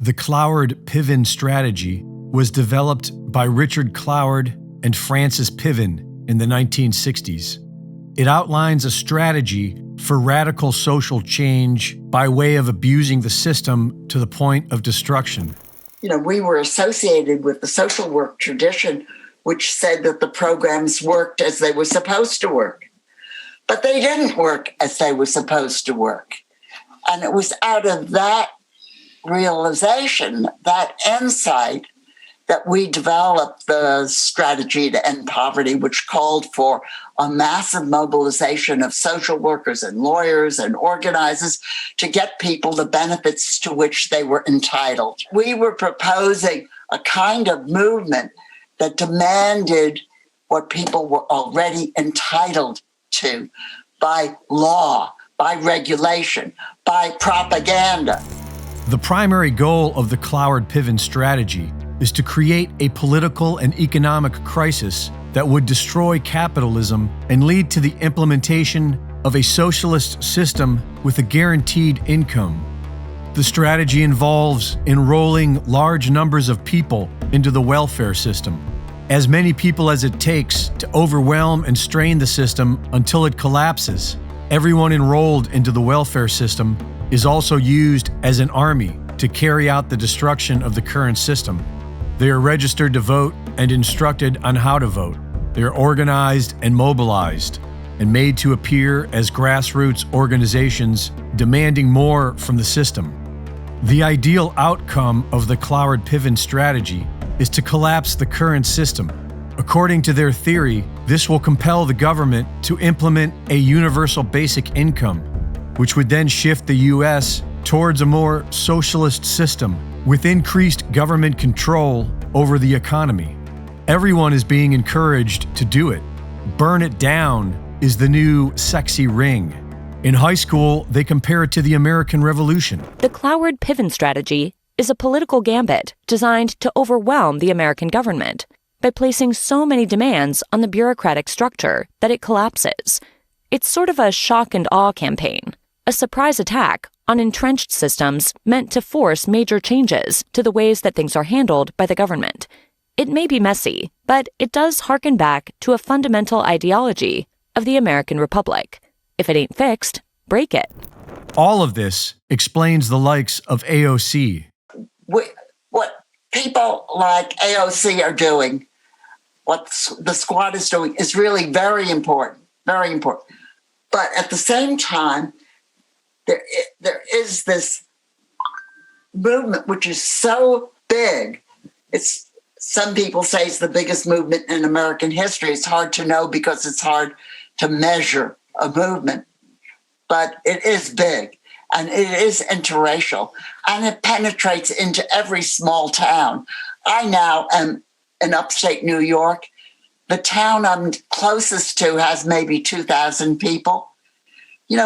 The Cloward-Piven strategy was developed by Richard Cloward and Francis Piven in the 1960s. It outlines a strategy for radical social change by way of abusing the system to the point of destruction. We were associated with the social work tradition, which said that the programs worked as they were supposed to work. But they didn't work as they were supposed to work. And it was out of that realization, that insight, that we developed the strategy to end poverty, which called for a massive mobilization of social workers and lawyers and organizers to get people the benefits to which they were entitled. We were proposing a kind of movement that demanded what people were already entitled to by law, by regulation, by propaganda. The primary goal of the Cloward-Piven strategy is to create a political and economic crisis that would destroy capitalism and lead to the implementation of a socialist system with a guaranteed income. The strategy involves enrolling large numbers of people into the welfare system, as many people as it takes to overwhelm and strain the system until it collapses. Everyone enrolled into the welfare system is also used as an army to carry out the destruction of the current system. They are registered to vote and instructed on how to vote. They are organized and mobilized and made to appear as grassroots organizations demanding more from the system. The ideal outcome of the Cloward-Piven strategy is to collapse the current system. According to their theory, this will compel the government to implement a universal basic income, which would then shift the U.S. towards a more socialist system with increased government control over the economy. Everyone is being encouraged to do it. Burn it down is the new sexy ring. In high school, they compare it to the American Revolution. The Cloward-Piven strategy is a political gambit designed to overwhelm the American government by placing so many demands on the bureaucratic structure that it collapses. It's sort of a shock and awe campaign, a surprise attack on entrenched systems meant to force major changes to the ways that things are handled by the government. It may be messy, but it does harken back to a fundamental ideology of the American Republic. If it ain't fixed, break it. All of this explains the likes of AOC. What people like AOC are doing, what the squad is doing, is really very important, very important. But at the same time, there is this movement which is so big. Some people say it's the biggest movement in American history. It's hard to know because it's hard to measure a movement, but it is big and it is interracial and it penetrates into every small town. I now am in upstate New York. The town I'm closest to has maybe 2,000 people.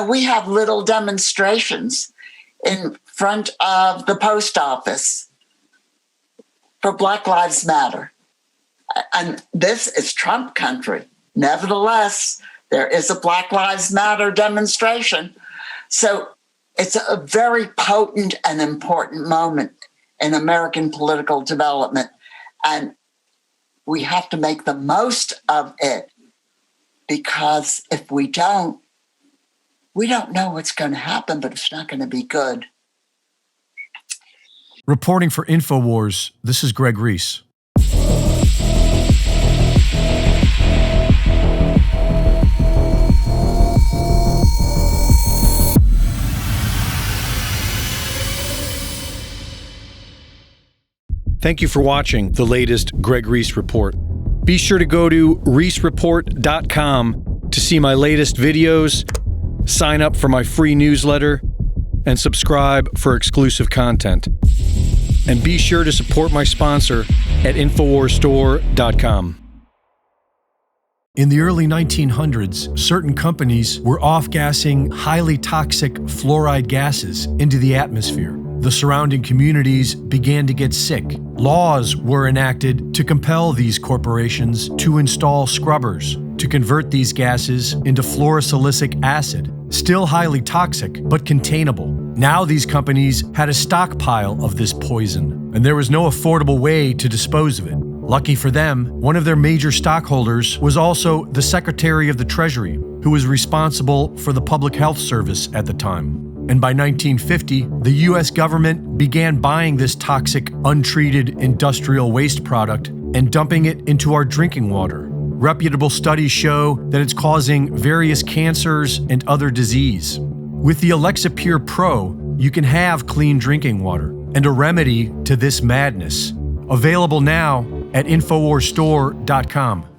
We have little demonstrations in front of the post office for Black Lives Matter. And this is Trump country. Nevertheless, there is a Black Lives Matter demonstration. So it's a very potent and important moment in American political development. And we have to make the most of it, because if we don't know what's going to happen, but it's not going to be good. Reporting for InfoWars, this is Greg Reese. Thank you for watching the latest Greg Reese Report. Be sure to go to reesereport.com to see my latest videos, sign up for my free newsletter, and subscribe for exclusive content. And be sure to support my sponsor at InfoWarsStore.com. In the early 1900s, certain companies were off-gassing highly toxic fluoride gases into the atmosphere. The surrounding communities began to get sick. Laws were enacted to compel these corporations to install scrubbers to convert these gases into fluorosilicic acid, still highly toxic but containable. Now these companies had a stockpile of this poison, and there was no affordable way to dispose of it. Lucky for them, one of their major stockholders was also the Secretary of the Treasury, who was responsible for the Public Health Service at the time. And by 1950, the US government began buying this toxic, untreated industrial waste product and dumping it into our drinking water. Reputable studies show that it's causing various cancers and other disease. With the Alexa Pure Pro, you can have clean drinking water and a remedy to this madness. Available now at InfoWarsStore.com.